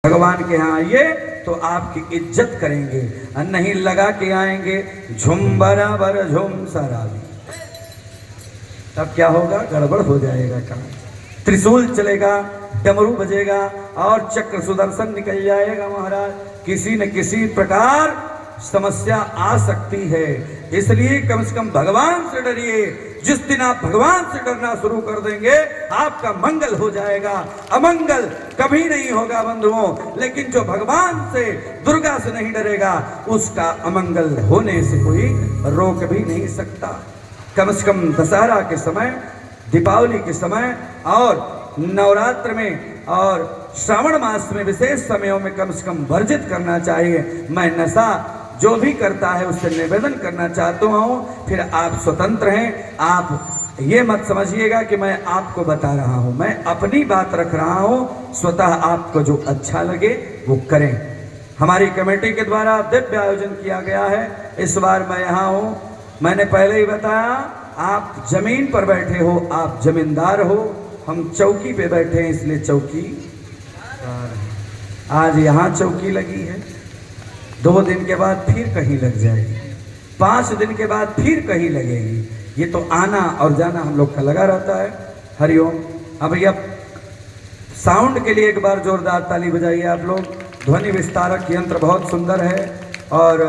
भगवान के यहाँ आइए तो आपकी इज्जत करेंगे, और नहीं लगा के आएंगे झुम बराबर झुम सराबी, तब क्या होगा? गड़बड़ हो जाएगा काम। त्रिशूल चलेगा, डमरू बजेगा और चक्र सुदर्शन निकल जाएगा महाराज। किसी न किसी प्रकार समस्या आ सकती है, इसलिए कम से कम भगवान से डरिए। जिस दिन आप भगवान से डरना शुरू कर देंगे आपका मंगल हो जाएगा, अमंगल कभी नहीं होगा बंधुओं। लेकिन जो भगवान से, दुर्गा से नहीं डरेगा उसका अमंगल होने से कोई रोक भी नहीं सकता। कम से कम दशहरा के समय, दीपावली के समय और नवरात्र में और श्रावण मास में विशेष समयों में कम से कम वर्जित करना चाहिए। मैं नशा जो भी करता है उससे निवेदन करना चाहता हूँ। फिर आप स्वतंत्र हैं, आप ये मत समझिएगा कि मैं आपको बता रहा हूँ, मैं अपनी बात रख रहा हूँ। स्वतः आपको जो अच्छा लगे वो करें। हमारी कमेटी के द्वारा दिव्य आयोजन किया गया है। इस बार मैं यहाँ हूँ, मैंने पहले ही बताया, आप जमीन पर बैठे हो, आप जमींदार हो, हम चौकी पे बैठे हैं इसलिए चौकी। आज यहाँ चौकी लगी है, 2 दिन के बाद फिर कहीं लग जाएगी, 5 दिन के बाद फिर कहीं लगेगी। ये तो आना और जाना हम लोग का लगा रहता है। हरिओम। अब भैया साउंड के लिए एक बार जोरदार ताली बजाइए आप लोग। ध्वनि विस्तारक यंत्र बहुत सुंदर है और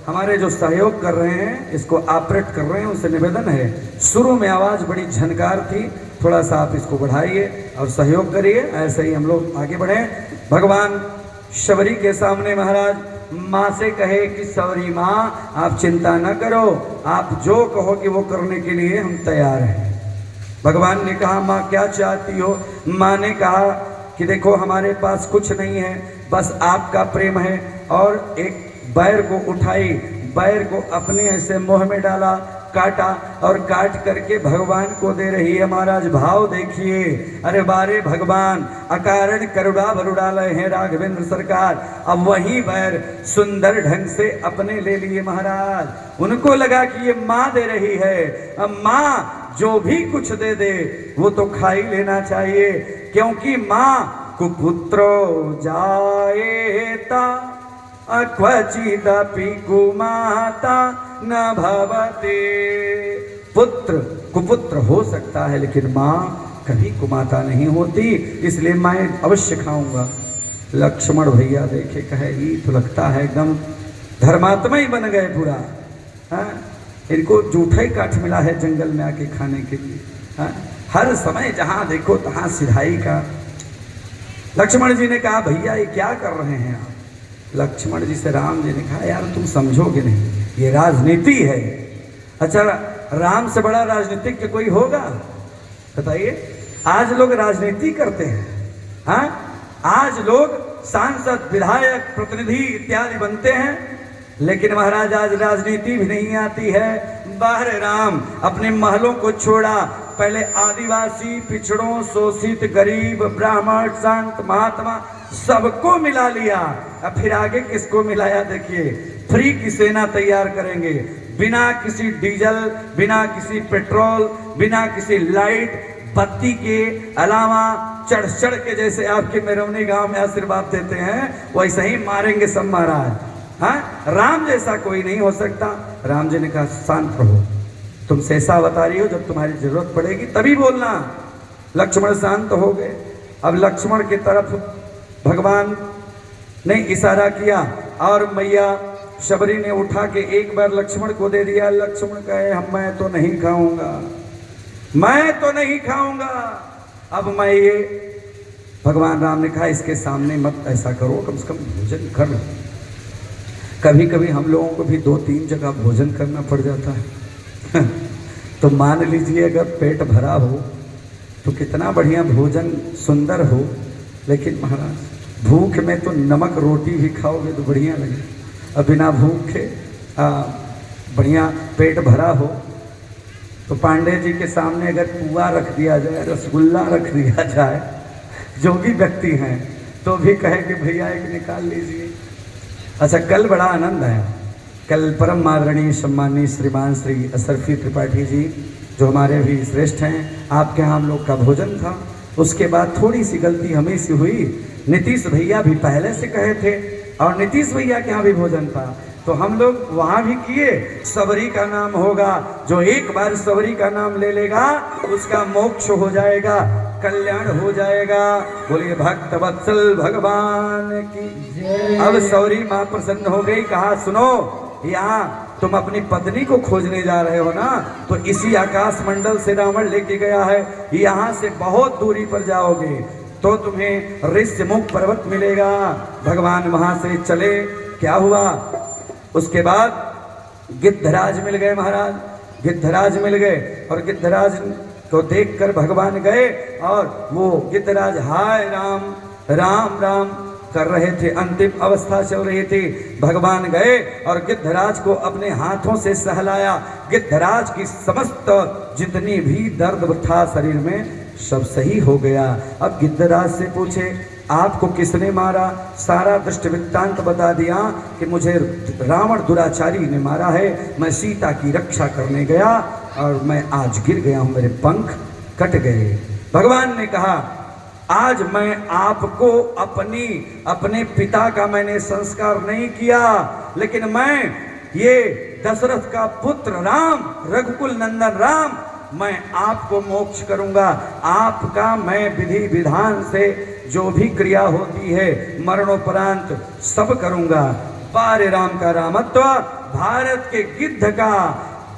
हमारे जो सहयोग कर रहे हैं, इसको ऑपरेट कर रहे हैं, उनसे निवेदन है, शुरू में आवाज़ बड़ी झनकार थी, थोड़ा सा आप इसको बढ़ाइए और सहयोग करिए। ऐसे ही हम लोग आगे बढ़ें। भगवान शबरी के सामने महाराज माँ से कहे कि सवरी माँ आप चिंता न करो, आप जो कहो कि वो करने के लिए हम तैयार हैं। भगवान ने कहा माँ क्या चाहती हो? माँ ने कहा कि देखो हमारे पास कुछ नहीं है, बस आपका प्रेम है। और एक बैर को उठाई, बैर को अपने ऐसे मुंह में डाला, काटा और काट करके भगवान को दे रही है। महाराज भाव देखिए, अरे बारे भगवान अकारण करुणा भरुड़ा लय हैं राघवेंद्र सरकार। अब वही बैर सुंदर ढंग से अपने ले लिए महाराज। उनको लगा कि ये माँ दे रही है, अब माँ जो भी कुछ दे दे वो तो खा ही लेना चाहिए, क्योंकि माँ कुपुत्रो जायेता क्वचिदपि कुमाता न भवते। पुत्र कुपुत्र हो सकता है लेकिन माँ कभी कुमाता नहीं होती, इसलिए मैं अवश्य खाऊंगा। लक्ष्मण भैया देखे कहे ये तो लगता है एकदम धर्मात्मा ही बन गए पूरा। हाँ, इनको जूठा ही काठ मिला है जंगल में आके खाने के लिए। हाँ, हर समय जहाँ देखो तहाँ सिधाई का। लक्ष्मण जी ने कहा भैया ये क्या कर रहे हैं आप? लक्ष्मण जी से राम जी ने कहा यार तुम समझोगे नहीं, ये राजनीति है। अच्छा, राम से बड़ा राजनीतिज्ञ कोई होगा बताइए? आज लोग राजनीति करते हैं। हाँ, आज लोग सांसद, विधायक, प्रतिनिधि इत्यादि बनते हैं, लेकिन महाराज आज राजनीति भी नहीं आती है। बाहर राम अपने महलों को छोड़ा, पहले आदिवासी, पिछड़ों, शोषित, गरीब, ब्राह्मण, संत, महात्मा सबको मिला लिया। अब फिर आगे किसको मिलाया? देखिए, फ्री की सेना तैयार करेंगे, बिना किसी डीजल, बिना किसी पेट्रोल, बिना किसी लाइट बत्ती के अलावा चढ़ चढ़ के जैसे आपके मेरवनी गांव में आशीर्वाद देते हैं वैसे ही मारेंगे सब महाराज। हाँ, राम जैसा कोई नहीं हो सकता। राम जी ने कहा शांत रहो, तुम ऐसा बता रही हो, जब तुम्हारी जरूरत पड़ेगी तभी बोलना। लक्ष्मण शांत हो गए। अब लक्ष्मण की तरफ भगवान ने इशारा किया और मैया शबरी ने उठा के एक बार लक्ष्मण को दे दिया। लक्ष्मण कहे मैं तो नहीं खाऊंगा, मैं तो नहीं खाऊंगा। अब मैं ये, भगवान राम ने कहा इसके सामने मत ऐसा करो, कम से कम भोजन कर लो। कभी कभी हम लोगों को भी 2-3 जगह भोजन करना पड़ जाता है। तो मान लीजिए अगर पेट भरा हो तो कितना बढ़िया भोजन सुंदर हो, लेकिन महाराज भूख में तो नमक रोटी भी खाओगे तो बढ़िया लगे, अब बिना भूखे बढ़िया पेट भरा हो। तो पांडे जी के सामने अगर पुआ रख दिया जाए, रसगुल्ला रख दिया जाए, जो भी व्यक्ति हैं तो भी कहे कि भैया एक निकाल लीजिए। अच्छा, कल बड़ा आनंद आया। कल परम आदरणीय सम्मानीय श्रीमान श्री असरफी त्रिपाठी जी जो हमारे भी श्रेष्ठ हैं, आपके यहाँ हम लोग का भोजन था। उसके बाद थोड़ी सी गलती हमें से हुई नीतीश भैया भी पहले से कहे थे और नीतीश भैया के यहाँ भी भोजन था, तो हम लोग वहां भी किए। सबरी का नाम होगा, जो एक बार सबरी का नाम ले लेगा उसका मोक्ष हो जाएगा, कल्याण हो जाएगा। बोलिए भक्त वत्सल भगवान की। अब सौरी माँ प्रसन्न हो गई, कहा सुनो, यहाँ तुम अपनी पत्नी को खोजने जा रहे हो ना, तो इसी आकाश मंडल से रावण लेके गया है, यहाँ से बहुत दूरी पर जाओगे तो तुम्हें ऋष्यमुख पर्वत मिलेगा। भगवान वहां से चले, क्या हुआ, उसके बाद गिद्धराज मिल गए महाराज, गिद्धराज मिल गए और गिद्धराज को देखकर भगवान गए और वो गिद्धराज हाय राम राम राम कर रहे थे, अंतिम अवस्था चल रही थी। भगवान गए और गिद्धराज को अपने हाथों से सहलाया। गिद्धराज की समस्त जितनी भी दर्द था शरीर में सब सही हो गया। अब गिद्धराज से पूछे आपको किसने मारा, सारा दृष्ट वृत्तांत बता दिया कि मुझे रावण दुराचारी ने मारा है, मैं सीता की रक्षा करने गया और मैं आज गिर गया हूं, मेरे पंख कट गए। भगवान ने कहा आज मैं आपको अपने पिता का मैंने संस्कार नहीं किया, लेकिन मैं ये दशरथ का पुत्र राम, रघुकुल नंदन राम, मैं आपको मोक्ष करूंगा। आपका मैं विधि विधान से जो भी क्रिया होती है मरणोपरांत सब करूंगा। पारे राम का रामत्व, भारत के गिद्ध का,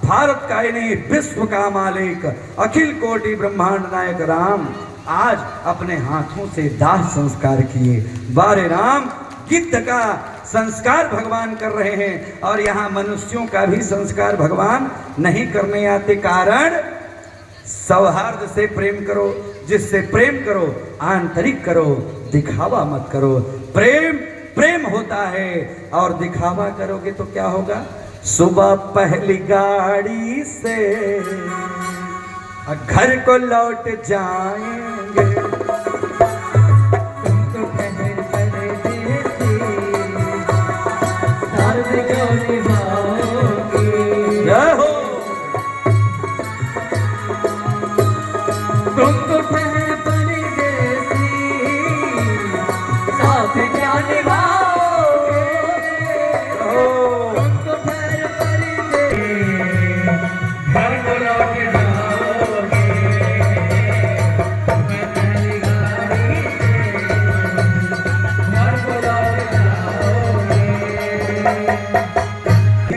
भारत का ही नहीं विश्व का मालिक, अखिल कोटि ब्रह्मांड नायक राम आज अपने हाथों से दाह संस्कार किए। बारे राम गिद्ध का संस्कार भगवान कर रहे हैं और यहाँ मनुष्यों का भी संस्कार भगवान नहीं करने आते। कारण सौहार्द से प्रेम करो, जिससे प्रेम करो आंतरिक करो, दिखावा मत करो। प्रेम प्रेम होता है और दिखावा करोगे तो क्या होगा, सुबह पहली गाड़ी से घर को लौट जाएंगे, तुमको ठहर परदेसी, साथ क्यों निभाओगे? जय हो। तुमको ठहर परदेसी, साथ क्या निभाओगे? तुमको ठहर परदेसी, घर को लौट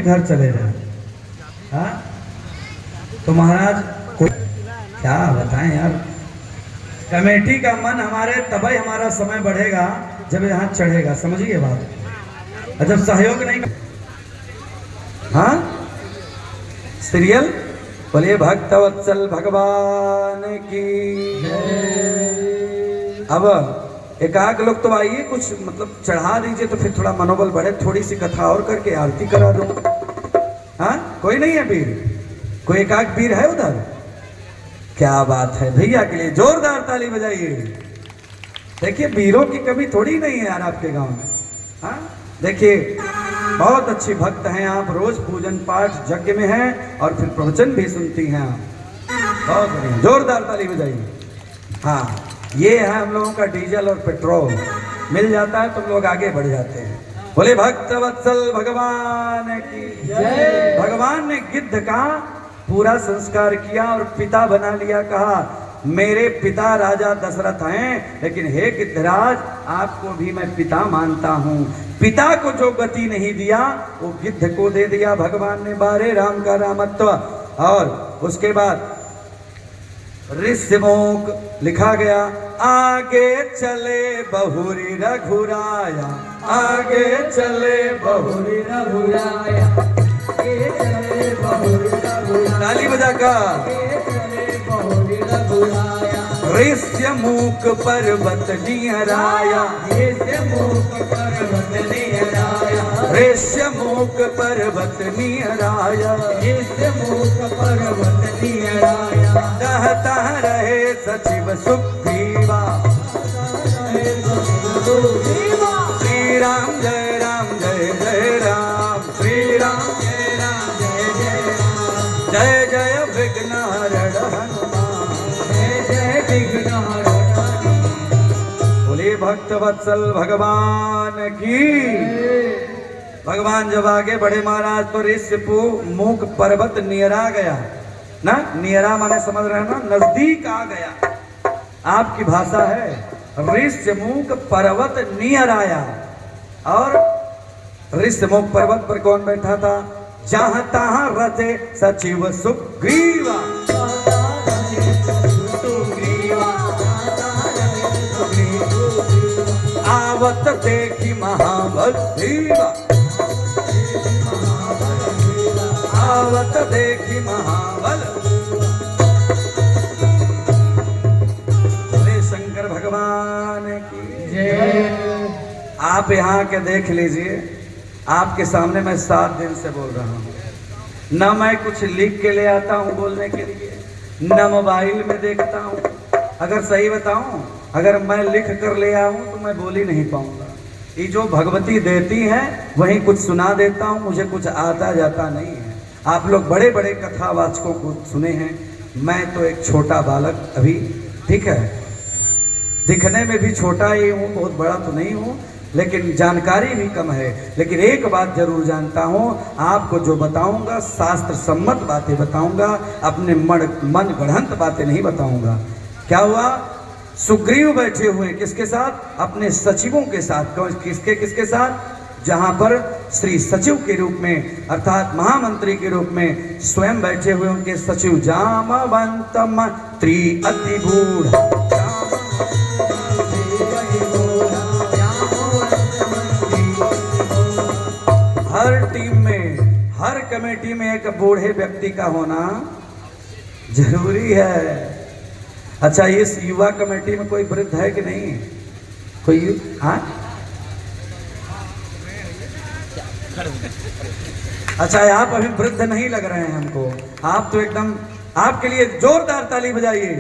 घर चले जाए। हाँ तो महाराज क्या बताएं यार, कमेटी का मन हमारे तभी हमारा समय बढ़ेगा जब यहाँ चढ़ेगा, समझिए बात। और जब सहयोग नहीं, हाँ सीरियल बोलिए भक्त वत्सल भगवान की। अब एकाक लोग तो आइए, कुछ मतलब चढ़ा दीजिए तो फिर थोड़ा मनोबल बढ़े, थोड़ी सी कथा और करके आरती करा दो। हाँ कोई नहीं है वीर, कोई एकाक वीर है उधर? क्या बात है, भैया के लिए जोरदार ताली बजाइए। देखिए वीरों की कमी थोड़ी नहीं है यार आपके गांव में। हाँ देखिए बहुत अच्छी भक्त हैं आप, रोज पूजन पाठ यज्ञ में हैं और फिर प्रवचन भी सुनती हैं आप, बहुत बढ़िया, जोरदार ताली बजाइए। हाँ ये है हम लोगों का डीजल और पेट्रोल, मिल जाता है तो लोग आगे बढ़ जाते हैं। बोले भक्त वत्सल भगवान की जय। भगवान ने गिद्ध का पूरा संस्कार किया और पिता बना लिया। कहा मेरे पिता राजा दशरथ हैं, लेकिन हे गिद्धराज आपको भी मैं पिता मानता हूँ। पिता को जो गति नहीं दिया वो गिद्ध को दे दिया भगवान ने। बारे राम का रामत्व। और उसके बाद ऋष्यमुख लिखा गया, आगे चले बहुरी रघुराया, आगे चले बहुरी रघुराया, आगे चले बहुरी रघुराया, ताली बजा का। आगे चले बहुरी रघुराया, ऋष्यमुख पर्वत निहराया, ऋष्यमुख पर्वत निहराया, ऋष्यमुख पर्वत निहराया, ऋष्यमुख पर्वत निहराया, कहता रहे सचिव सुग्रीवा, श्री राम जय राम जय जय राम, श्री राम जय राम जय जय राम, जय जय विघ्नहरण हनुमान, जय जय विघ्नहरण। बोले भक्त भक्तवत्सल भगवान की। भगवान जब आगे बढ़े महाराज तो ऋष्यपु मूक पर्वत नियरा गया ना, नियरा माने समझ रहे हैं ना, नजदीक आ गया। आपकी भाषा है ऋष्यमुख पर्वत नियर आया। और ऋष्यमुख पर्वत पर कौन बैठा था? जहां तहां रचे सचिव सुग्रीवा। आवत देखी महाबल देवा, आवत देखी महाबल। बोले शंकर भगवान की जय। आप यहाँ के देख लीजिए, आपके सामने मैं 7 दिन से बोल रहा हूँ। न मैं कुछ लिख के ले आता हूँ बोलने के लिए, न मोबाइल में देखता हूँ। अगर सही बताऊं, अगर मैं लिख कर ले आऊं तो मैं बोल ही नहीं पाऊंगा। ये जो भगवती देती हैं वही कुछ सुना देता हूं, मुझे कुछ आता जाता नहीं है। आप लोग बड़े बड़े कथावाचकों को सुने हैं, मैं तो एक छोटा बालक अभी, ठीक है, दिखने में भी छोटा ही हूँ, बहुत बड़ा तो नहीं हूँ, लेकिन जानकारी भी कम है। लेकिन एक बात जरूर जानता हूँ, आपको जो बताऊंगा शास्त्र सम्मत बातें बताऊंगा, अपने मन गढ़ंत बातें नहीं बताऊंगा। क्या हुआ? सुग्रीव बैठे हुए किसके साथ? अपने सचिवों के साथ। किसके किसके साथ? जहां पर श्री सचिव के रूप में अर्थात महामंत्री के रूप में स्वयं बैठे हुए उनके सचिव जामवंत मंत्री अति बूढ़। हर टीम में, हर कमेटी में एक बूढ़े व्यक्ति का होना जरूरी है। अच्छा, इस युवा कमेटी में कोई वृद्ध है कि नहीं? कोई? हाँ, अच्छा, आप अभी वृद्ध नहीं लग रहे हैं हमको। आप तो एकदम, आपके लिए जोरदार ताली बजाइए।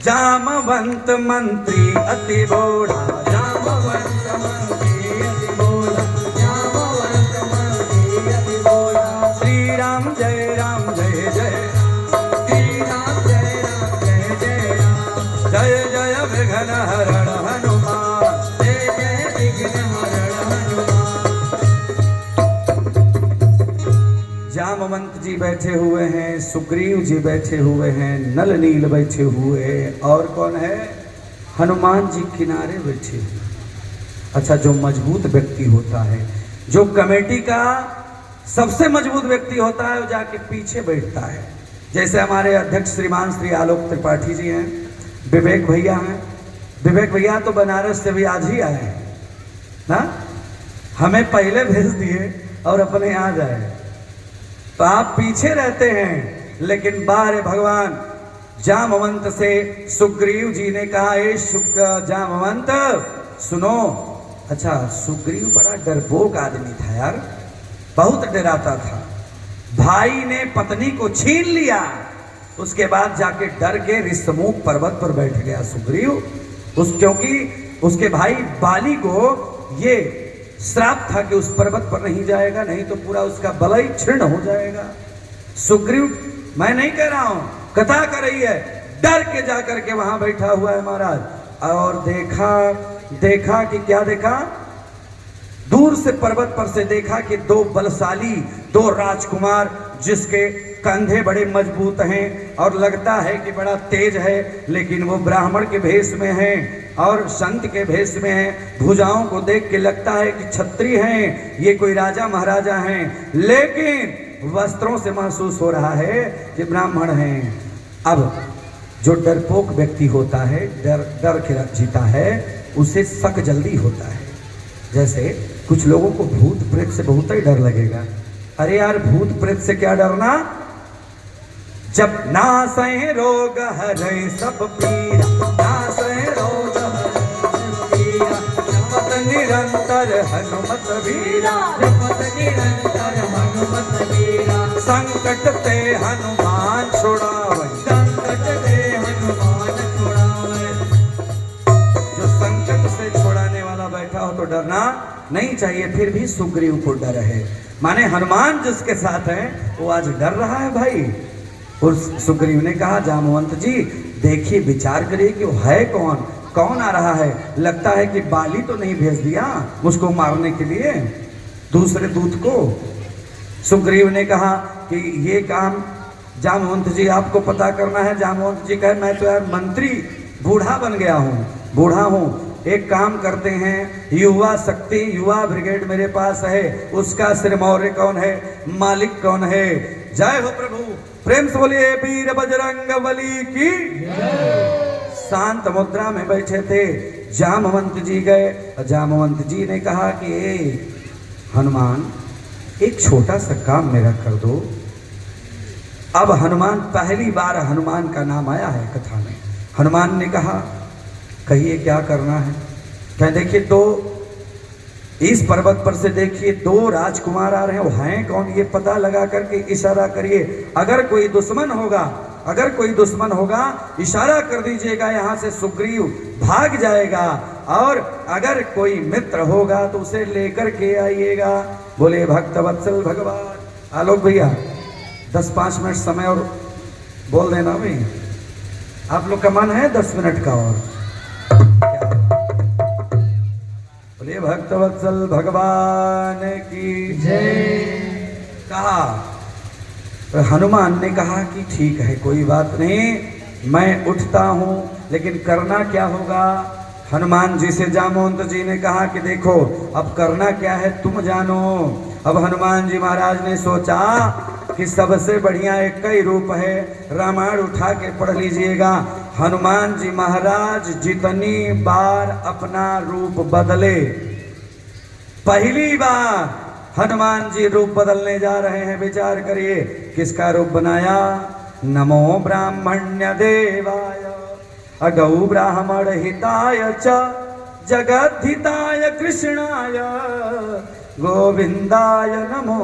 जामवंत मंत्री अति बूढ़ा, जामवंत मंत्री अति बूढ़ा, जामवंत मंत्री अति बूढ़ा। श्री राम जय राम जय जय, श्री राम जय राम जय जय राम। जय जय विघ्न हरण हनुमान, जय जय विघ्न हरण हनुमान। जामवंत जी बैठे हुए हैं, सुग्रीव जी बैठे हुए हैं, नल नील बैठे हुए, और कौन है? हनुमान जी किनारे बैठे हुए। अच्छा, जो मजबूत व्यक्ति होता है, जो कमेटी का सबसे मजबूत व्यक्ति होता है, वो जाके पीछे बैठता है। जैसे हमारे अध्यक्ष श्रीमान श्री आलोक त्रिपाठी जी हैं, विवेक भैया हैं। विवेक भैया तो बनारस से भी आज ही आए हैं ना, हमें पहले भेज दिए और अपने आ जाए, तो आप पीछे रहते हैं। लेकिन बारे भगवान जामवंत से सुग्रीव जी ने कहा, ए जामवंत सुनो। अच्छा, सुग्रीव बड़ा डरपोक आदमी था यार, बहुत डराता था। भाई ने पत्नी को छीन लिया, उसके बाद जाके डर के ऋष्यमुख पर्वत पर बैठ गया सुग्रीव। क्योंकि उसके भाई बाली को ये श्राप था कि उस पर्वत पर नहीं जाएगा, नहीं तो पूरा उसका बलई क्षीण हो जाएगा। सुग्रीव, मैं नहीं कह रहा हूं, कथा कर रही है, डर के जाकर के वहां बैठा हुआ है महाराज। और देखा कि क्या देखा? दूर से पर्वत पर से देखा कि 2 बलशाली, 2 राजकुमार, जिसके कंधे बड़े मजबूत हैं और लगता है कि बड़ा तेज है, लेकिन वो ब्राह्मण के भेष में हैं और संत के भेष में हैं। भुजाओं को देख के लगता है कि क्षत्रिय हैं, ये कोई राजा महाराजा हैं, लेकिन वस्त्रों से महसूस हो रहा है कि ब्राह्मण हैं। अब जो डरपोक व्यक्ति होता है, डर के जीता है, उसे शक जल्दी होता है। जैसे कुछ लोगों को भूत प्रेत से बहुत ही डर लगेगा। अरे यार, भूत प्रेत से क्या डरना, जब नासै रोग हरै सब पीरा, नासै रोग हरै पीरा, जपत निरंतर हनुमत वीरा, जपत निरंतर हनुमत वीरा। संकट ते हनुमान छुड़ावै, संकट ते हनुमान छुड़ावै। जो संकट से छुड़ाने वाला बैठा हो तो डरना नहीं चाहिए। फिर भी सुग्रीव को डर है, माने हनुमान जिसके साथ है वो आज डर रहा है भाई। और सुग्रीव ने कहा, जामवंत जी देखिए, विचार करिए कि वो है कौन, कौन आ रहा है? लगता है कि बाली तो नहीं भेज दिया मुझको मारने के लिए दूसरे दूत को। सुग्रीव ने कहा कि ये काम जामवंत जी आपको पता करना है। जामवंत जी कहे मैं तो यार मंत्री बूढ़ा बन गया हूँ, बूढ़ा हूँ। एक काम करते हैं, युवा शक्ति युवा ब्रिगेड मेरे पास है, उसका सिरमौरे कौन है, मालिक कौन है? जय हो प्रभु, प्रेम से बोलिए वीर बजरंग बली की। शांत मुद्रा में बैठे थे, जामवंत जी गए। जामवंत जी ने कहा कि ए हनुमान, एक छोटा सा काम मेरा कर दो। अब हनुमान, पहली बार हनुमान का नाम आया है कथा में। हनुमान ने कहा कहिए क्या करना है? क्या देखिए, दो इस पर्वत पर से देखिए दो राजकुमार आ रहे हैं, वो हैं कौन ये पता लगा करके इशारा करिए। अगर कोई दुश्मन होगा, अगर कोई दुश्मन होगा इशारा कर दीजिएगा, यहाँ से सुग्रीव भाग जाएगा। और अगर कोई मित्र होगा तो उसे लेकर के आइएगा। बोले भक्त वत्सल भगवान। आलोक भैया 10-5 मिनट समय और बोल देना भाई। आप लोग का मन है 10 मिनट का और? बोले भक्त वत्सल भगवान की जय। कहा हनुमान ने कहा कि ठीक है कोई बात नहीं, मैं उठता हूं, लेकिन करना क्या होगा? हनुमान जी से जामवंत जी ने कहा कि देखो अब करना क्या है तुम जानो। अब हनुमान जी महाराज ने सोचा कि सबसे बढ़िया एक ही रूप है, रामायण उठा के पढ़ लीजिएगा। हनुमान जी महाराज जितनी बार अपना रूप बदले, पहली बार हनुमान जी रूप बदलने जा रहे हैं। विचार करिए किसका रूप बनाया? नमो ब्राह्मण्य देवाय अगौ ब्राह्मण हिताय च जगद्धिताय कृष्णाय गोविंदाय नमो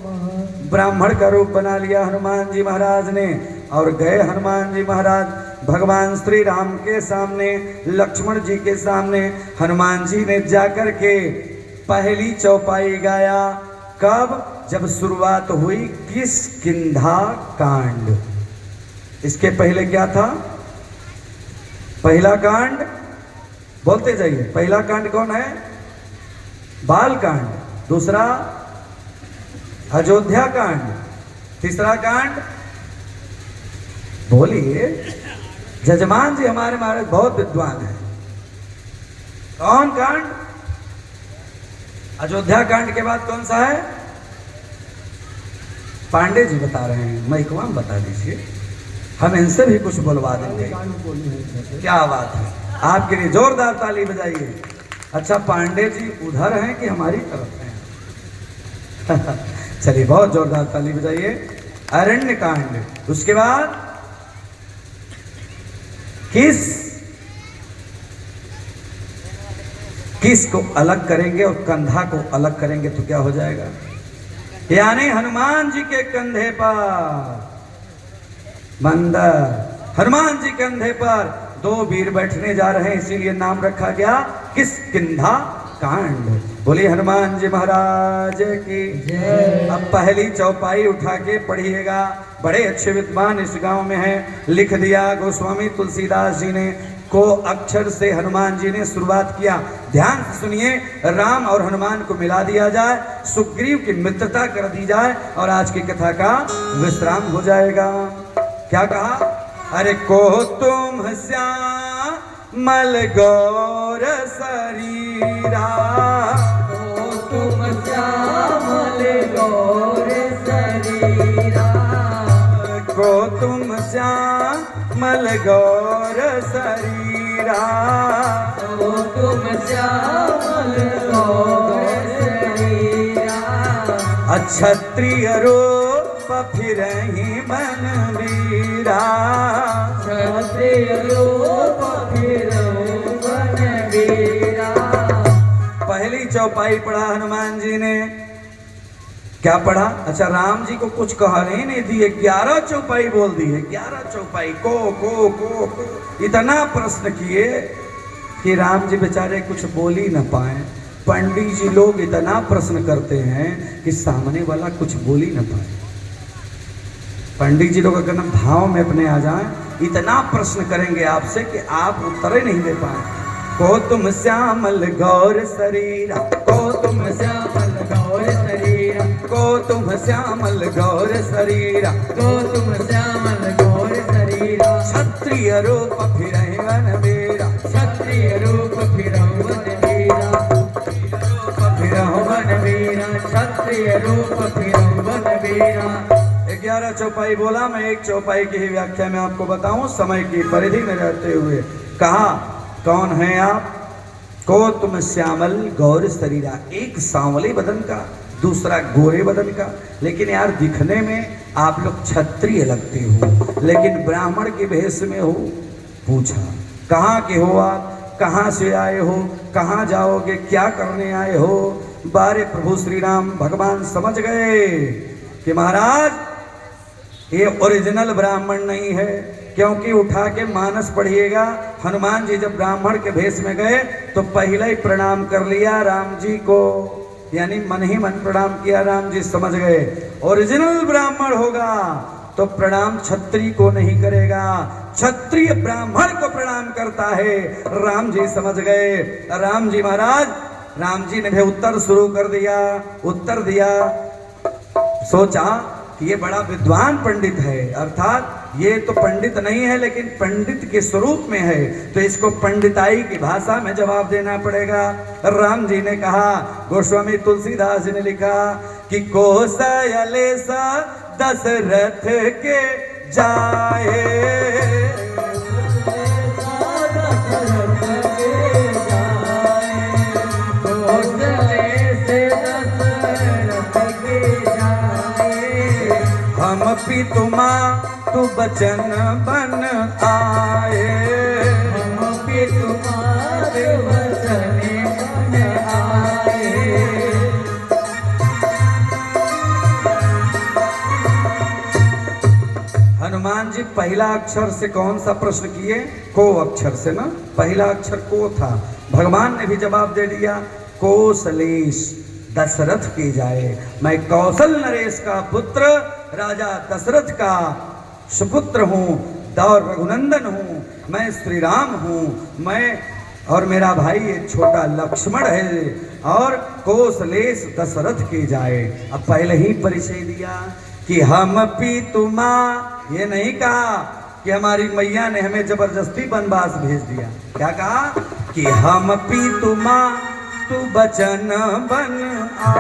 नमः। ब्राह्मण का रूप बना लिया हनुमान जी महाराज ने। और गए हनुमान जी महाराज भगवान श्री राम के सामने, लक्ष्मण जी के सामने। हनुमान जी ने जाकर के पहली चौपाई गाया। कब? जब शुरुआत हुई किष्किंधा कांड। इसके पहले क्या था? पहला कांड बोलते जाइए। पहला कांड कौन है? बाल कांड। दूसरा अयोध्या कांड। तीसरा कांड बोलिए। जजमान जी हमारे महाराज बहुत विद्वान है। कौन कांड? अयोध्या कांड के बाद कौन सा है? पांडे जी बता रहे हैं, महिकवाम बता दीजिए, हम इनसे भी कुछ बुलवा देंगे। क्या बात है, आपके लिए जोरदार ताली बजाइए। अच्छा पांडे जी उधर हैं कि हमारी तरफ हैं? चलिए बहुत जोरदार ताली बजाइए। अरण्य कांड। उसके बाद किस को अलग करेंगे और कंधा को अलग करेंगे तो क्या हो जाएगा? यानी हनुमान जी के कंधे पर बंदर, हनुमान जी के कंधे पर दो वीर बैठने जा रहे हैं, इसीलिए नाम रखा गया किष्किंधा कांड। बोलिए हनुमान जी महाराज की जय। अब पहली चौपाई उठा के पढ़िएगा। बड़े अच्छे विद्वान इस गांव में हैं, लिख दिया गोस्वामी तुलसीदास जी ने। को अक्षर से हनुमान जी ने शुरुआत किया। ध्यान से सुनिए, राम और हनुमान को मिला दिया जाए, सुग्रीव की मित्रता कर दी जाए और आज की कथा का विश्राम हो जाएगा। क्या कहा? अरे को तुम श्यामल गौर शरीरा, को तुम श्यामल गौर शरीरा, को तुम श्यामल गौर शरीरा, को तुम श्यामल गौर शरीरा, क्षत्रिय रूप फिरहि मन वीरा, क्षत्रिय रूप फिरहि मन वीरा। पहली चौपाई पढ़ा हनुमान जी ने। क्या पढ़ा? अच्छा राम जी को कुछ कहने नहीं दिए, 11 चौपाई बोल दी है। 11 चौपाई को इतना प्रश्न किए कि राम जी बेचारे कुछ बोल ही न पाए। पंडित जी लोग इतना प्रश्न करते हैं कि सामने वाला कुछ बोल ही न पाए। पंडित जी लोग अगर भाव में अपने आ जाएं इतना प्रश्न करेंगे आपसे कि आप उत्तर ही नहीं दे पाए। को तुम श्यामल गौर शरीरा, को तुम श्यामल गौर शरीरा, को तुम श्यामल गौर शरीरा, को तुम श्यामल गौर शरीरा, क्षत्रिय रूप फिरहि वन वीरा, क्षत्रिय रूप फिरहु वन वीरा, फिरहि वन वीरा, क्षत्रिय रूप फिरहु वन वीरा। 11 चौपाई बोला, मैं एक चौपाई की ही व्याख्या में आपको बताऊं समय की परिधि में रहते हुए। कहा कौन है आप? को तुम श्यामल गौर शरीरा, एक सांवले बदन का, दूसरा गोरे बदन का, लेकिन यार दिखने में आप लोग क्षत्रिय लगते हो, लेकिन ब्राह्मण के भेष में हो। पूछा कहाँ के हो आप, कहाँ से आए हो, कहाँ जाओगे, क्या करने आए हो? बारे प्रभु श्री राम भगवान समझ गए कि महाराज ये ओरिजिनल ब्राह्मण नहीं है, क्योंकि उठा के मानस पढ़िएगा। हनुमान जी जब ब्राह्मण के भेष में गए तो पहले ही प्रणाम कर लिया राम जी को, यानी मन ही मन प्रणाम किया। राम जी समझ गए ओरिजिनल ब्राह्मण होगा तो प्रणाम क्षत्रिय को नहीं करेगा, क्षत्रिय ब्राह्मण को प्रणाम करता है। राम जी समझ गए। राम जी महाराज, राम जी ने भी उत्तर शुरू कर दिया। उत्तर दिया, सोचा कि ये बड़ा विद्वान पंडित है, अर्थात ये तो पंडित नहीं है लेकिन पंडित के स्वरूप में है, तो इसको पंडिताई की भाषा में जवाब देना पड़ेगा। राम जी ने कहा, गोस्वामी तुलसीदास जी ने लिखा कि कौशलेसा दशरथ के जाए, हम पितुमा तू बचन बन आए, हम पितुमार वचन बन आए। हनुमान जी पहला अक्षर से कौन सा प्रश्न किए? को अक्षर से ना, पहला अक्षर को था। भगवान ने भी जवाब दे दिया, कौशलेश दशरथ की जाए, मैं कौशल नरेश का पुत्र राजा दशरथ का सुपुत्र हूँ, दौर रघुनंदन हूँ, मैं श्री राम हूँ, मैं और मेरा भाई ये छोटा लक्ष्मण है, और कौशलेश दशरथ की जाए। अब पहले ही परिचय दिया कि हम पितुमा, ये नहीं कहा कि हमारी मैया ने हमें जबरदस्ती वनवास भेज दिया। क्या कहा कि हम पितुमा तू बचन बन आ,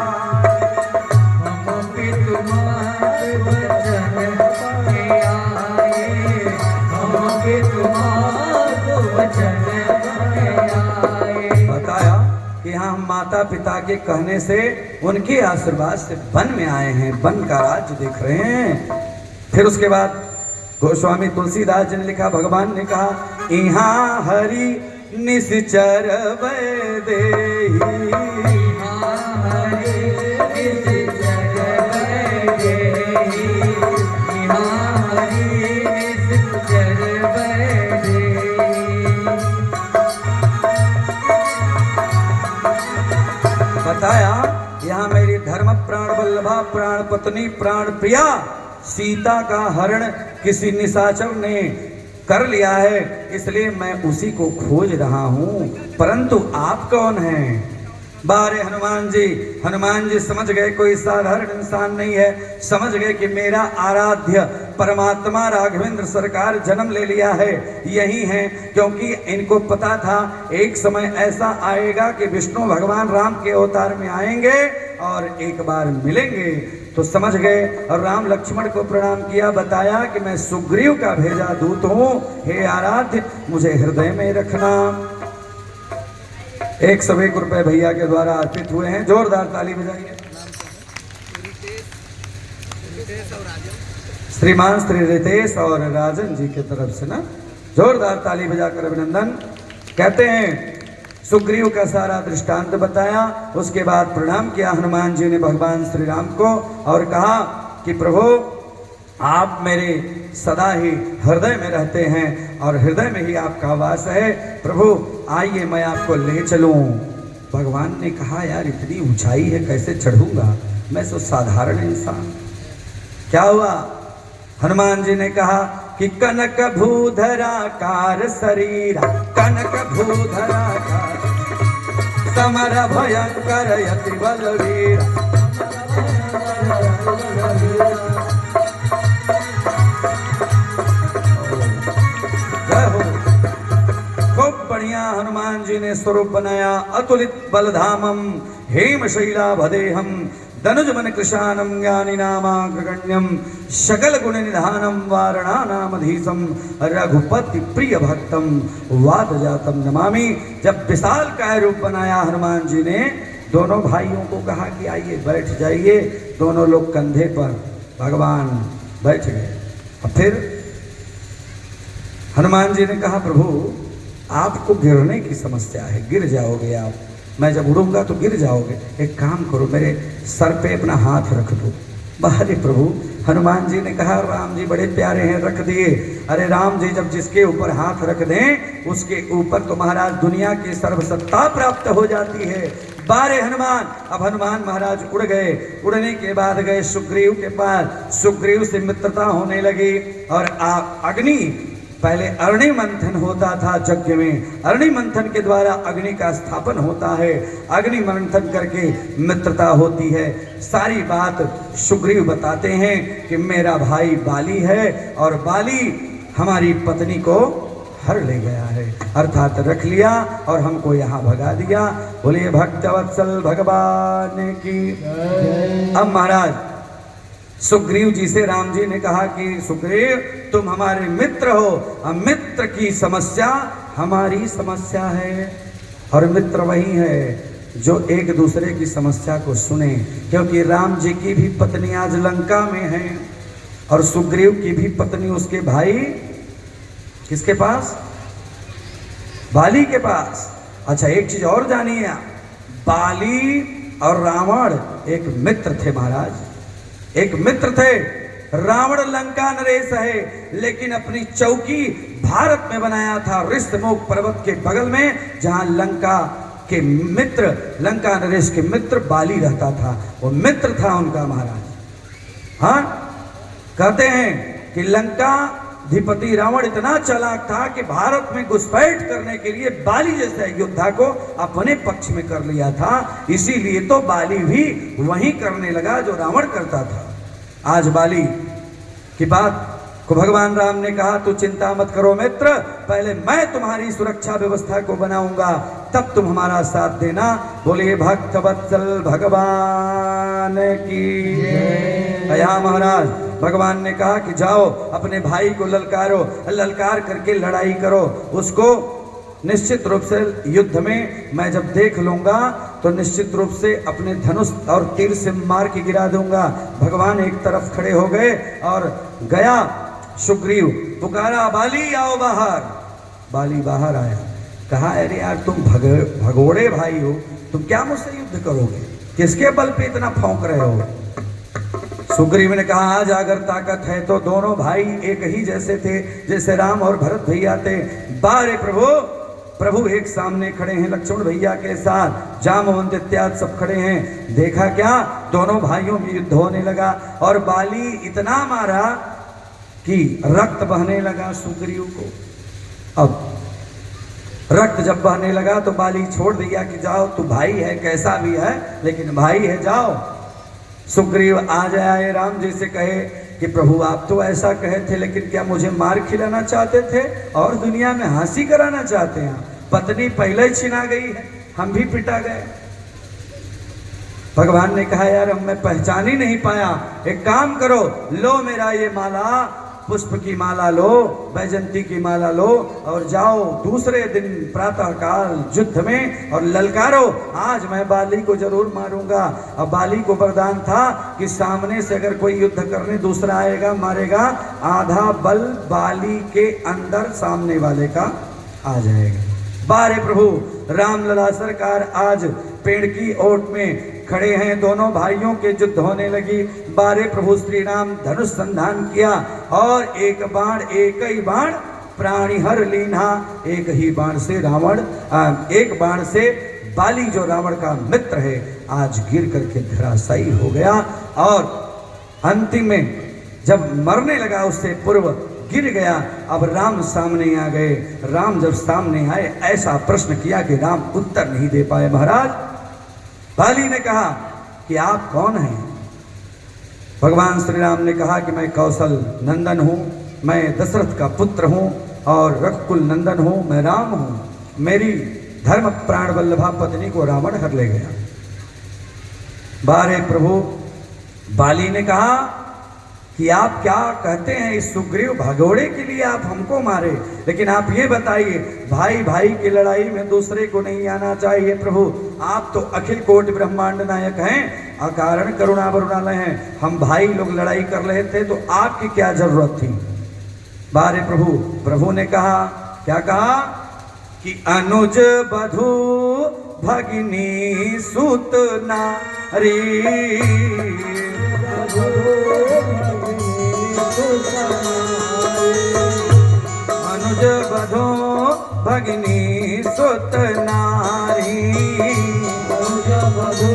हम पितुमार वचन बन आए, हम पितुमार वचन बन आए। बताया कि यहाँ हम माता पिता के कहने से, उनके आशीर्वाद से वन में आए हैं, वन का राज्य देख रहे हैं। फिर उसके बाद गोस्वामी तुलसीदास जी ने लिखा, भगवान ने कहा, यहाँ हरि निश्चर देहि, बताया यहाँ मेरी धर्म प्राण वल्लभा प्राण पत्नी प्राण प्रिया सीता का हरण किसी निशाचर ने कर लिया है, इसलिए मैं उसी को खोज रहा हूं। परंतु आप कौन हैं? बारे हनुमान जी समझ गए कोई साधारण इंसान नहीं है, समझ गए कि मेरा आराध्य परमात्मा राघवेंद्र सरकार जन्म ले लिया है, यही है। क्योंकि इनको पता था एक समय ऐसा आएगा कि विष्णु भगवान राम के अवतार में आएंगे और एक बार मिलेंगे, तो समझ गए। और राम लक्ष्मण को प्रणाम किया, बताया कि मैं सुग्रीव का भेजा दूत हूँ, हे आराध्य मुझे हृदय में रखना। 101 रुपए भैया के द्वारा अर्पित हुए हैं, जोरदार ताली बजाइए। श्रीमान श्री रितेश और राजन जी की तरफ से ना जोरदार ताली बजाकर अभिनंदन। कहते हैं सुग्रीव का सारा दृष्टांत बताया, उसके बाद प्रणाम किया हनुमान जी ने भगवान श्री राम को और कहा कि प्रभु आप मेरे सदा ही हृदय में रहते हैं और हृदय में ही आपका वास है, प्रभु आइए मैं आपको ले चलूं। भगवान ने कहा यार इतनी ऊंचाई है कैसे चढ़ूंगा, मैं तो साधारण इंसान। क्या हुआ? हनुमान जी ने कहा कि कि कनक भूधराकार शरीर, कनक भूधराकार समर भयंकर यति बलवीर। जय हो। खूब बढ़िया हनुमान जी ने स्वरूप बनाया। अतुलित बलधामम हेम शैलाभदेहम धनुज मन कृशानम ज्ञानी नामाग्रगण्यम शकल गुण निधानम वारणानामधीशम रघुपति प्रिय भक्तम वात जातम नमामि। जब विशाल काय रूप बनाया हनुमान जी ने, दोनों भाइयों को कहा कि आइए बैठ जाइए। दोनों लोग कंधे पर भगवान बैठ गए। और फिर हनुमान जी ने कहा, प्रभु आपको गिरने की समस्या है, गिर जाओगे आप, मैं जब उड़ूंगा तो गिर जाओगे। एक काम करो, मेरे सर पे अपना हाथ रख दो। बाहरी प्रभु हनुमान जी ने कहा, राम जी बड़े प्यारे हैं, रख दिए। अरे राम जी जब जिसके ऊपर हाथ रख दें उसके ऊपर तो महाराज दुनिया की सर्वसत्ता प्राप्त हो जाती है। बारे हनुमान। अब हनुमान महाराज उड़ गए। उड़ने के बाद गए सुग्रीव के पास। सुग्रीव से मित्रता होने लगी और अग्नि, पहले अग्नि मंथन होता था यज्ञ में। अग्नि मंथन के द्वारा अग्नि का स्थापन होता है। अग्नि मंथन करके मित्रता होती है। सारी बात सुग्रीव बताते हैं कि मेरा भाई बाली है और बाली हमारी पत्नी को हर ले गया है, अर्थात रख लिया और हमको यहाँ भगा दिया। बोलिए भक्तवत्सल भगवान की। अब महाराज सुग्रीव जी से राम जी ने कहा कि सुग्रीव तुम हमारे मित्र हो, अब मित्र की समस्या हमारी समस्या है। और मित्र वही है जो एक दूसरे की समस्या को सुने, क्योंकि राम जी की भी पत्नी आज लंका में है और सुग्रीव की भी पत्नी उसके भाई किसके पास? बाली के पास। अच्छा एक चीज और जानिए आप, बाली और रावण एक मित्र थे महाराज, एक मित्र थे। रावण लंका नरेश है, लेकिन अपनी चौकी भारत में बनाया था ऋष्यमुख पर्वत के बगल में, जहां लंका के मित्र, लंका नरेश के मित्र बाली रहता था। वो मित्र था उनका महाराज। हाँ, कहते हैं कि लंका अधिपति रावण इतना चालाक था कि भारत में घुसपैठ करने के लिए बाली जैसे योद्धा को अपने पक्ष में कर लिया था। इसीलिए तो बाली भी वही करने लगा जो रावण करता था। आज बाली की बात को भगवान राम ने कहा, तू चिंता मत करो मित्र, पहले मैं तुम्हारी सुरक्षा व्यवस्था को बनाऊंगा, तब तुम हमारा साथ देना। बोलिए भक्तवत्सल भगवान की। यहाँ महाराज भगवान ने कहा कि जाओ अपने भाई को ललकारो, ललकार करके लड़ाई करो। उसको निश्चित रूप से युद्ध में मैं जब देख लूंगा तो निश्चित रूप से अपने धनुष और तीर से मार के गिरा दूंगा। भगवान एक तरफ खड़े हो गए और गया सुग्रीव, पुकारा बाली आओ बाहर। बाली बाहर आया, कहा अरे यार तुम भगोड़े भाई हो, तुम क्या मुझसे युद्ध करोगे, किसके बल पे इतना फौंक रहे हो? सुग्रीव ने कहा आज अगर ताकत है तो दोनों भाई एक ही जैसे थे, जैसे राम और भरत भैया थे। बारे प्रभु, प्रभु एक सामने खड़े हैं लक्ष्मण भैया के साथ, जामवंत इत्यादि सब खड़े हैं। देखा क्या, दोनों भाइयों में युद्ध होने लगा और बाली इतना मारा कि रक्त बहने लगा सुग्रीव को। अब रक्त जब बहने लगा तो बाली छोड़ दिया कि जाओ, तू भाई है कैसा भी है लेकिन भाई है, जाओ। सुग्रीव आ जाए राम जी से कहे कि प्रभु आप तो ऐसा कहे थे, लेकिन क्या मुझे मार खिलाना चाहते थे और दुनिया में हंसी कराना चाहते हैं? पत्नी पहले ही छिना गई है, हम भी पिटा गए। भगवान ने कहा यार अब मैं पहचान ही नहीं पाया, एक काम करो, लो मेरा ये माला, पुष्प की माला लो, बैजंती की माला लो और जाओ दूसरे दिन प्रातः काल युद्ध में और ललकारो। आज मैं बाली को जरूर मारूंगा। अब बाली को वरदान था कि सामने से अगर कोई युद्ध करने दूसरा आएगा मारेगा, आधा बल बाली के अंदर सामने वाले का आ जाएगा। बारे प्रभु रामलला सरकार आज पेड़ की ओट में खड़े हैं, दोनों भाइयों के युद्ध होने लगी। बारे प्रभु श्री राम धनुष संधान किया और एक ही बाण प्राणी हर लीना। एक ही बाण से रावण, एक बाण से बाली जो रावण का मित्र है आज गिर करके धराशायी हो गया। और अंतिम में जब मरने लगा उससे पूर्व गिर गया। अब राम सामने आ गए। राम जब सामने आए ऐसा प्रश्न किया कि राम उत्तर नहीं दे पाए। महाराज, बाली ने कहा कि आप कौन हैं? भगवान श्री राम ने कहा कि मैं कौशल नंदन हूँ, मैं दशरथ का पुत्र हूँ और रघुकुल नंदन हूँ, मैं राम हूँ। मेरी धर्म प्राण वल्लभा पत्नी को रावण हर ले गया। बारे प्रभु, बाली ने कहा कि आप क्या कहते हैं, इस सुग्रीव भगोड़े के लिए आप हमको मारे, लेकिन आप ये बताइए, भाई भाई की लड़ाई में दूसरे को नहीं आना चाहिए। प्रभु, आप तो अखिल कोटि ब्रह्मांड नायक हैं, अकारण करुणा वरुणालय हैं। हम भाई लोग लड़ाई कर रहे थे तो आपकी क्या जरूरत थी? बारे प्रभु, प्रभु ने कहा, क्या कहा कि अनुज बधू भगिनी सुत नारी, अनुज बधो भगिनी सुत नारी, अनुज बधो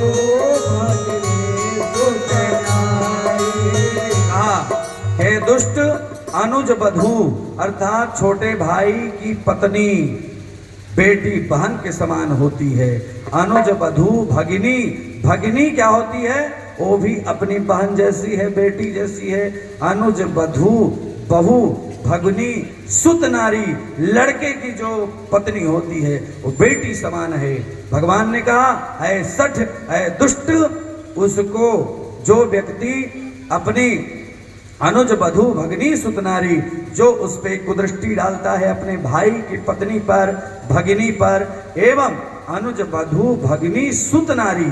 भगिनी सुत नारी। हे दुष्ट, अनुज बधू अर्थात छोटे भाई की पत्नी बेटी बहन के समान होती है। अनुज बधू भगिनी, भगिनी क्या होती है? वो भी अपनी बहन जैसी है, बेटी जैसी है। अनुज बधू, बहू, भगनी, सुत नारी, लड़के की जो पत्नी होती है वो बेटी समान है। भगवान ने कहा, ऐ सठ, ऐ दुष्ट, उसको जो व्यक्ति अपनी अनुज बधू भगनी सुत नारी, जो उस पे कुदृष्टि डालता है अपने भाई की पत्नी पर, भगिनी पर, एवं अनुज बधू भगनी सुत नारी,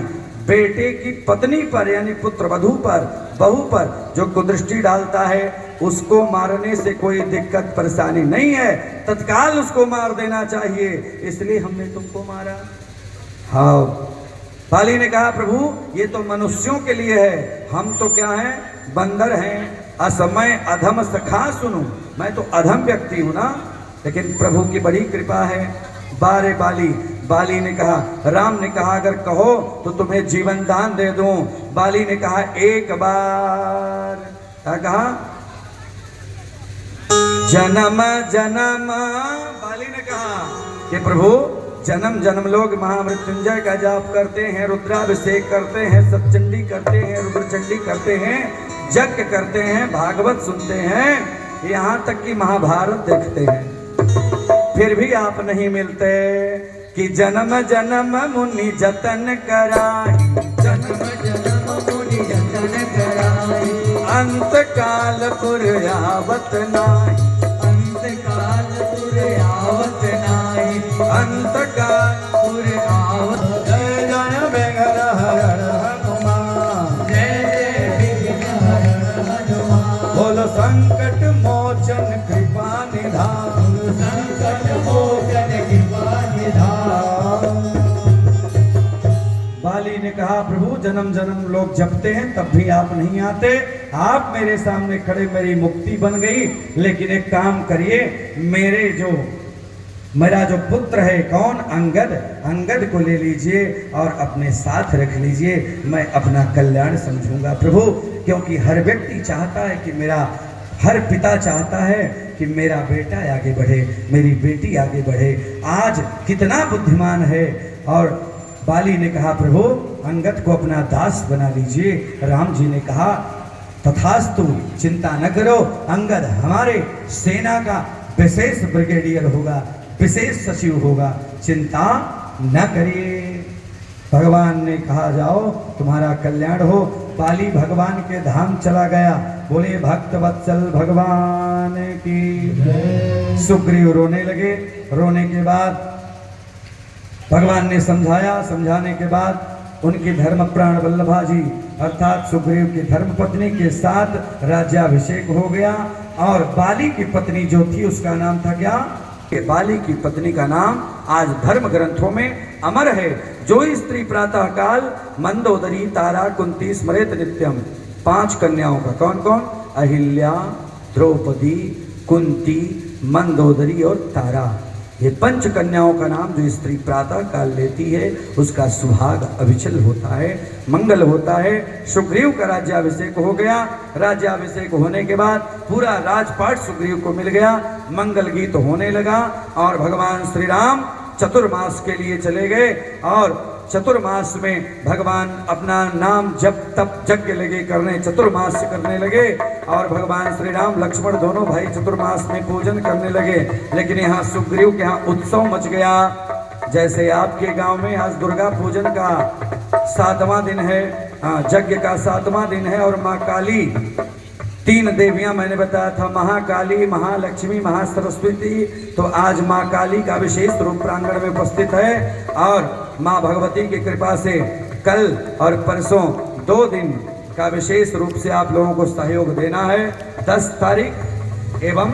बेटे की पत्नी पर यानी पुत्र वधू पर, बहू पर जो कुदृष्टि डालता है, उसको मारने से कोई दिक्कत परेशानी नहीं है, तत्काल उसको मार देना चाहिए, इसलिए हमने तुमको मारा। हाँ, बाली ने कहा, प्रभु ये तो मनुष्यों के लिए है, हम तो क्या हैं, बंदर हैं। असमय अधम सखा सुनूं, मैं तो अधम व्यक्ति हूं ना, लेकिन प्रभु की बड़ी कृपा है। बारे बाली, बाली ने कहा, राम ने कहा अगर कहो तो तुम्हें जीवन दान दे दूं। बाली ने कहा एक बार, क्या कहा? जन्म जन्म, बाली ने कहा कि प्रभु जन्म जन्म लोग महामृत्युंजय का जाप करते हैं, रुद्राभिषेक करते हैं, सतचंडी करते हैं, रुद्रचंडी करते हैं, यज्ञ करते हैं, भागवत सुनते हैं, यहाँ तक कि महाभारत देखते हैं, फिर भी आप नहीं मिलते। कि जन्म जन्म मुनि जतन कराई, जन्म जन्म मुनि जतन कराई, अंत काल पुर आवत नाई, अंत काल पुर आवत नाई, अंत काल पुर आवत। जय जय बेगर हर हनुमान, जय जय विघ्न हर हनुमान, बोलो संकट मोचन कृपा निधान, संकट मोचन कृपा निधान। बाली ने कहा, प्रभु जन्म जन्म लोग जपते हैं तब भी आप नहीं आते, आप मेरे सामने खड़े, मेरी मुक्ति बन गई, लेकिन एक काम करिए, मेरा जो पुत्र है कौन, अंगद, अंगद को ले लीजिए और अपने साथ रख लीजिए, मैं अपना कल्याण समझूंगा प्रभु, क्योंकि हर व्यक्ति चाहता है कि मेरा, हर पिता चाहता है कि मेरा बेटा आगे बढ़े, मेरी बेटी आगे बढ़े। आज कितना बुद्धिमान है। और बाली ने कहा, प्रभु अंगद को अपना दास बना लीजिए। राम जी ने कहा, तथास्तु, चिंता न करो, अंगद हमारे सेना का विशेष ब्रिगेडियर होगा, विशेष सचिव होगा, चिंता न करिए। भगवान ने कहा, जाओ तुम्हारा कल्याण हो। बाली भगवान के धाम चला गया। बोले भक्त वत्सल भगवान की। सुग्रीव रोने लगे। रोने के बाद भगवान ने समझाया। समझाने के बाद उनकी धर्म प्राण वल्लभा जी अर्थात सुग्रीव की धर्मपत्नी के साथ राज्याभिषेक हो गया। और बाली की पत्नी जो थी उसका नाम था क्या? बाली की पत्नी का नाम आज धर्म ग्रंथों में अमर है। जो स्त्री प्रातः काल मंदोदरी तारा कुंती स्मरेत नित्यम। 5 कन्याओं का कौन कौन? अहिल्या, द्रौपदी, कुंती, मंदोदरी और तारा। ये पंच कन्याओं का नाम जो स्त्री प्रातः काल लेती है उसका सुहाग अविचल होता है, मंगल होता है। सुग्रीव का राज्याभिषेक हो गया। राज्याभिषेक होने के बाद पूरा राजपाट सुग्रीव को मिल गया, मंगल गीत होने लगा और भगवान श्री राम चतुर्मास के लिए चले गए और चतुर्मास में भगवान अपना नाम जप तप यज्ञ लगे करने, चतुर्मास करने लगे और भगवान श्री राम लक्ष्मण दोनों भाई चतुर्मास में पूजन करने लगे। लेकिन यहाँ सुग्रीव के यहाँ उत्सव मच गया। जैसे आपके गांव में आज दुर्गा पूजन का 7वां दिन है, यज्ञ का 7वां दिन है और माँ काली 3 देवियां मैंने बताया था, महाकाली, महालक्ष्मी, महासरस्वती। तो आज माँ काली का विशेष रूप प्रांगण में उपस्थित है और माँ भगवती की कृपा से कल और परसों 2 दिन का विशेष रूप से आप लोगों को सहयोग देना है। 10 तारीख एवं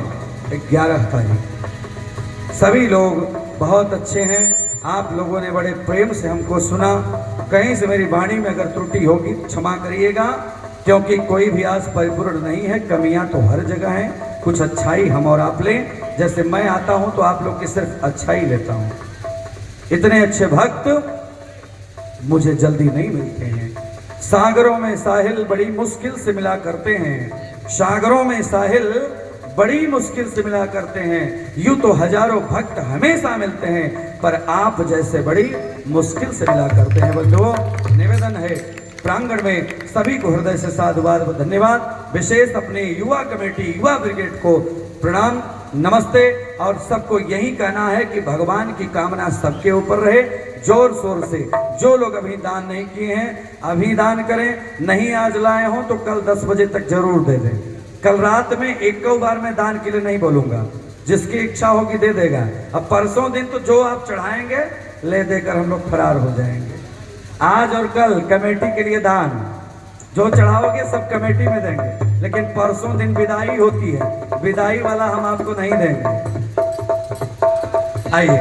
11 तारीख। सभी लोग बहुत अच्छे हैं, आप लोगों ने बड़े प्रेम से हमको सुना। कहीं से मेरी वाणी में अगर त्रुटि होगी क्षमा करिएगा, क्योंकि कोई भी आज परिपूर्ण नहीं है, कमियां तो हर जगह हैं। कुछ अच्छाई हम और आप लें। जैसे मैं आता हूं तो आप लोग की सिर्फ अच्छाई लेता हूं। इतने अच्छे भक्त मुझे जल्दी नहीं मिलते हैं। सागरों में साहिल बड़ी मुश्किल से मिला करते हैं, सागरों में साहिल बड़ी मुश्किल से मिला करते हैं। यूं तो हजारों भक्त हमेशा मिलते हैं, पर आप जैसे बड़ी मुश्किल से मिला करते हैं। बंधुओं, निवेदन है प्रांगण में सभी को हृदय से साधुवाद व धन्यवाद। विशेष अपने युवा कमेटी, युवा ब्रिगेड को प्रणाम, नमस्ते। और सबको यही कहना है कि भगवान की कामना सबके ऊपर रहे। जोर शोर से जो लोग अभी दान नहीं किए हैं अभी दान करें, नहीं आज लाए हों तो कल 10 बजे तक जरूर दे दें। कल रात में एक बार मैं दान के लिए नहीं बोलूंगा, जिसकी इच्छा होगी दे देगा। अब परसों दिन तो जो आप चढ़ाएंगे ले देकर हम लोग फरार हो जाएंगे। आज और कल कमेटी के लिए दान जो चढ़ाओगे सब कमेटी में देंगे, लेकिन परसों दिन विदाई होती है, विदाई वाला हम आपको नहीं देंगे। आइए।